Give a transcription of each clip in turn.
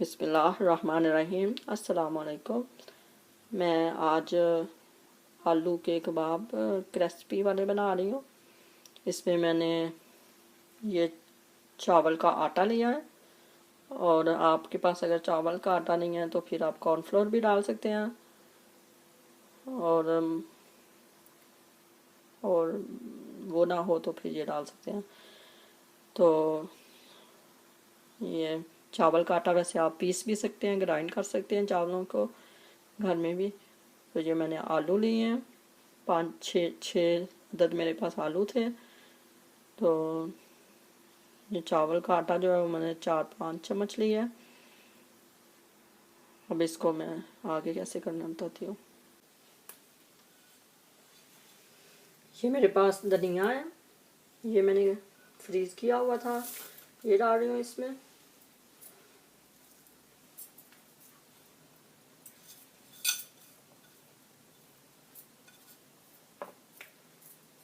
बिस्मिल्लाहिर्रहमानिर्रहीम। अस्सलाम वालेकुम। मैं आज आलू के कबाब क्रेस्पी वाले बना रही हूँ। इसमें मैंने ये चावल का आटा लिया है, और आपके पास अगर चावल का आटा नहीं है तो फिर आप कॉर्नफ्लोर भी डाल सकते हैं, और वो ना हो तो फिर ये डाल सकते हैं। तो ये चावल का आटा वैसे आप पीस भी सकते हैं, ग्राइंड कर सकते हैं चावलों को घर में भी। तो ये मैंने आलू लिए हैं, 5-6 अदद मेरे पास आलू थे। तो ये चावल का आटा जो है वो मैंने 4-5 चम्मच लिया है। अब इसको मैं आगे कैसे करना बताती हूँ। ये मेरे पास धनिया है, ये मैंने फ्रीज किया हुआ था, ये डाल रही हूँ इसमें।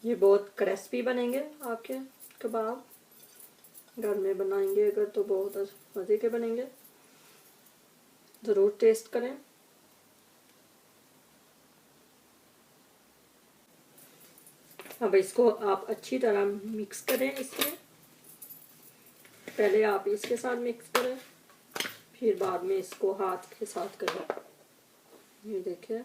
ये बहुत क्रिस्पी बनेंगे आपके कबाब, घर में बनाएंगे अगर तो बहुत मज़े के बनेंगे, ज़रूर टेस्ट करें। अब इसको आप अच्छी तरह मिक्स करें। इसमें पहले आप इसके साथ मिक्स करें, फिर बाद में इसको हाथ के साथ करें। ये देखिए,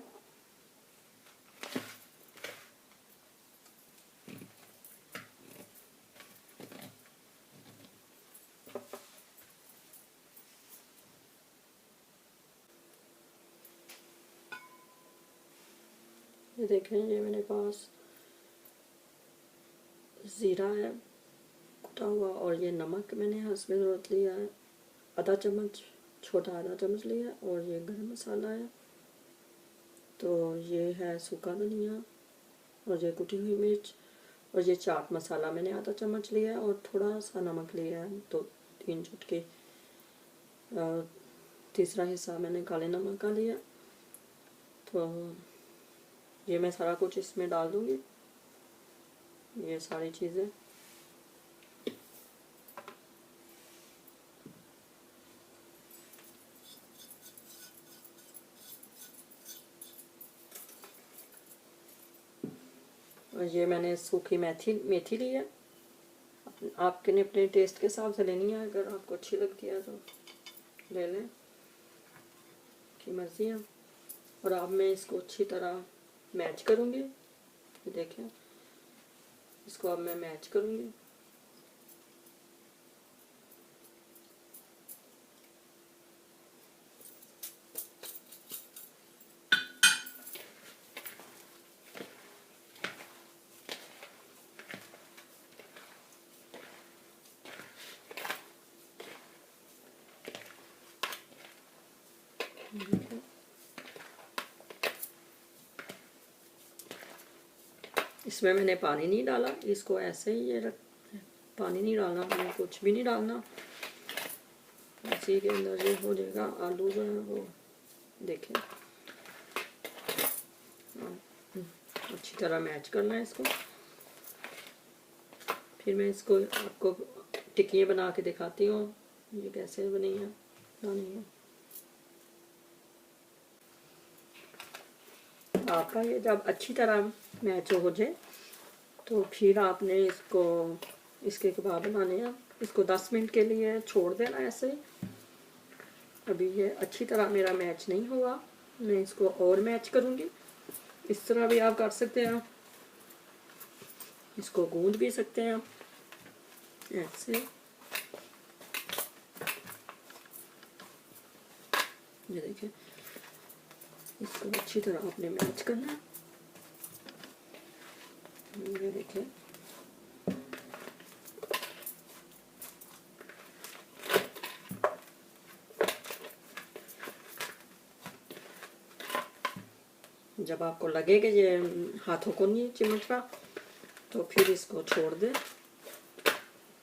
ये देखें, ये मेरे पास ज़ीरा है कुटा हुआ, और ये नमक मैंने हस्ब ज़रूरत लिया है, आधा चम्मच, छोटा आधा चम्मच लिया, और ये गरम मसाला है। तो ये है सूखा धनिया, और ये कुटी हुई मिर्च, और ये चाट मसाला मैंने आधा चम्मच लिया है, और थोड़ा सा नमक लिया है, तो 3 चुटकी। तीसरा हिस्सा मैंने काले नमक का लिया। तो ये मैं सारा कुछ इसमें डाल दूँगी, ये सारी चीज़ें। और ये मैंने सूखी मेथी ली है, आपके अपने टेस्ट के हिसाब से लेनी है, अगर आपको अच्छी लगती है तो ले लें, की मर्ज़ी है। और अब मैं इसको अच्छी तरह मैच करूँगी। ये देखें, इसको अब मैं मैच करूँगी। इसमें मैंने पानी नहीं डाला, इसको ऐसे ही ये पानी नहीं डालना, हमें कुछ भी नहीं डालना, इसी के अंदर ये हो जाएगा। आलू जो है वो देखें, अच्छी तरह मैच करना है इसको। फिर मैं इसको आपको टिकियाँ बना के दिखाती हूँ, ये कैसे बनी है बनानी है। आपका ये जब अच्छी तरह मैच हो जाए तो फिर आपने इसके कबाब बनाने हैं। इसको 10 मिनट के लिए छोड़ देना ऐसे ही। अभी ये अच्छी तरह मेरा मैच नहीं हुआ, मैं इसको और मैच करूँगी। इस तरह भी आप कर सकते हैं, इसको गूंद भी सकते हैं ऐसे। ये देखिए, इसको अच्छी तरह आपने मैच करना है। ये देखिए, जब आपको लगे कि ये हाथों को नहीं चिमट रहा तो फिर इसको छोड़ दें,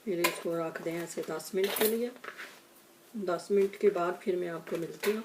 फिर इसको रख दें ऐसे 10 मिनट के लिए। 10 मिनट के बाद फिर मैं आपको मिलती हूँ।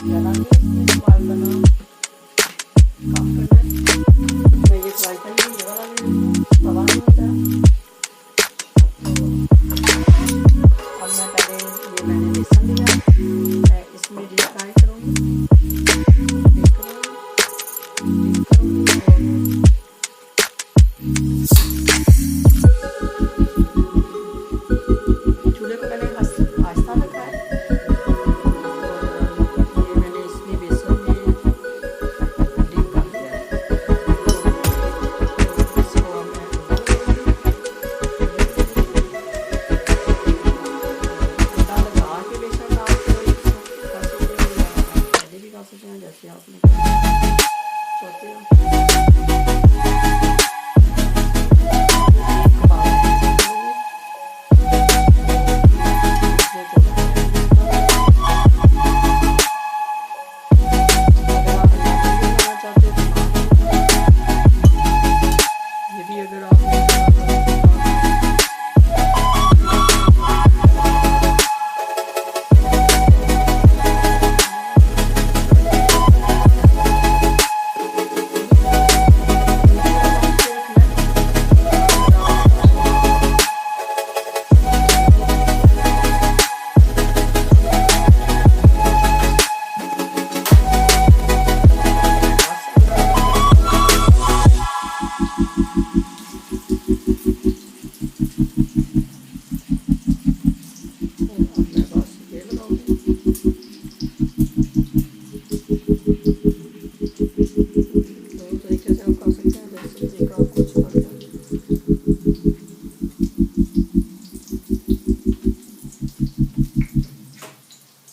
ज़्यादा नहीं इसमें बॉयल करना, कम करना है। मैं ये फ्राई पैन की जगह डाल रही हूँ, तवा नहीं होता है। अब मैं पहले ये मैंने बेसन लिया, मैं इसमें डीप फ्राई करूँगी, डीप करूँगी और चूल्हे को मैंने आहिस्ता रखा है। और ये मैंने इसमें बेसन में डीप कर दिया है। इसको मैं लगा के बेशक आप कर सकते हो या पहले भी कर सकते हैं, जैसे आपने चाहते हो।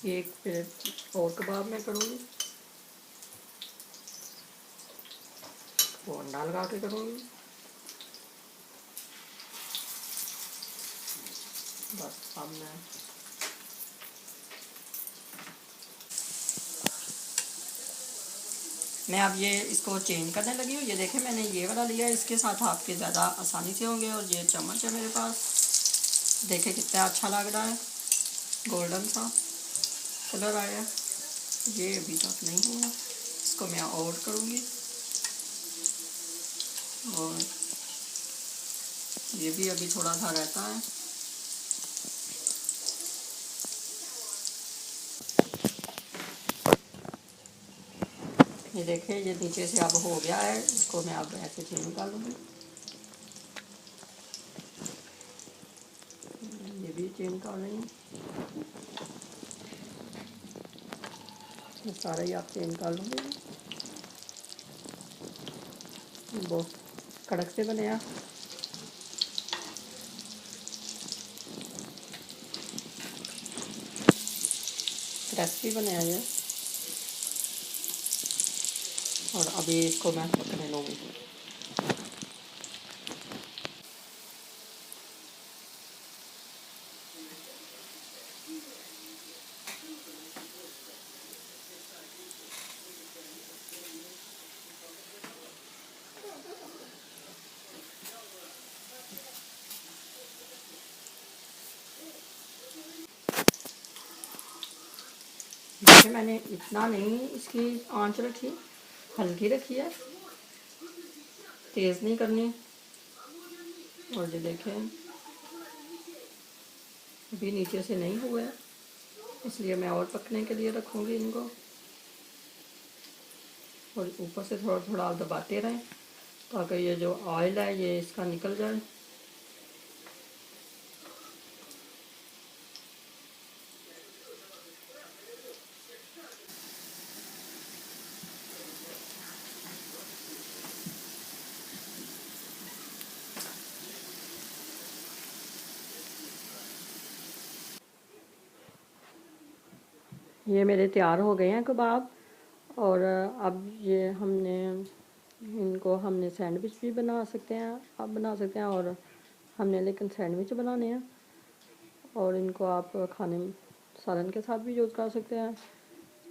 एक प्लेट और कबाब मैं करूँगी, वो अंडा लगा के करूँगी। बस अब मैं अब ये इसको चेंज करने लगी हूँ। ये देखें मैंने ये वाला लिया है, इसके साथ आपके ज़्यादा आसानी से होंगे। और ये चम्मच है मेरे पास, देखें कितना अच्छा लग रहा है, गोल्डन सा कलर आया। ये अभी तक नहीं हुआ, इसको मैं और करूँगी। और ये भी अभी थोड़ा सा रहता है। ये देखें ये नीचे से अब हो गया है, इसको मैं अब ऐसे से निकालूंगी। ये भी चेन निकाल रही हूँ, ये सारा ही आप चेन निकाल लूँगी। बहुत कड़क से बने हैं, क्रेस्पी बने हैं ये। और अभी इसको मैं पकने लूँगी। देखिए मैंने इतना नहीं इसकी आंच रखी, हल्की रखी है, तेज़ नहीं करनी। और ये देखें अभी नीचे से नहीं हुआ है, इसलिए मैं और पकने के लिए रखूँगी इनको। और ऊपर से थोड़ा थोड़ा आप दबाते रहें ताकि ये जो ऑयल है ये इसका निकल जाए। ये मेरे तैयार हो गए हैं कबाब। और अब ये हमने सैंडविच भी बना सकते हैं, आप बना सकते हैं। और हमने लेकिन सैंडविच बनाने हैं। और इनको आप सालन के साथ भी यूज़ कर सकते हैं,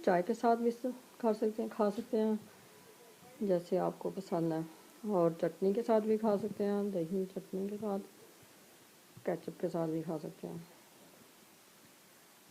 चाय के साथ भी खा सकते हैं जैसे आपको पसंद है। और चटनी के साथ भी खा सकते हैं, दही चटनी के साथ, केचप के साथ भी खा सकते हैं।